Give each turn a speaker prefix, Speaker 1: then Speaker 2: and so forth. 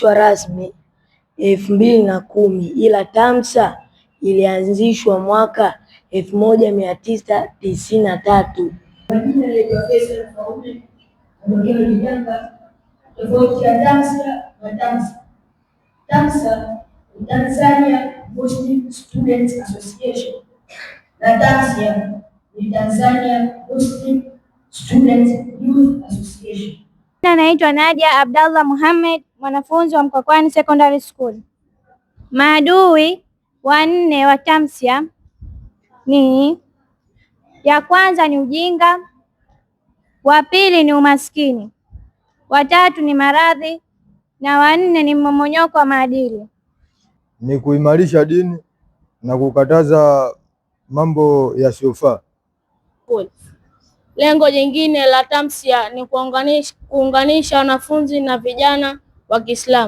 Speaker 1: rasmi 2010 ila TAMSA ilianzishwa mwaka 1993.
Speaker 2: Majina naitwa Faisal Faume. Tofauti ya TAMSA na TAMSA. TAMSA ni Tanzania Muslim Students Association na TAMSA ni Tanzania Muslim Students Youth Association.
Speaker 3: Naitwa Nadia Abdallah Muhammad, mwanafunzi wa Mkwakwani Secondary School. Maadui wanne wa TAMSA ni: ya kwanza ni ujinga, wa pili ni umaskini, wa tatu ni maradhi, na wa nne ni mmomonyoko wa maadili.
Speaker 4: Ni kuimarisha dini na kukataza mambo yasiyofaa.
Speaker 5: Lengo jingine la TAMSA ni kuunganisha wanafunzi na vijana wa Kiislamu.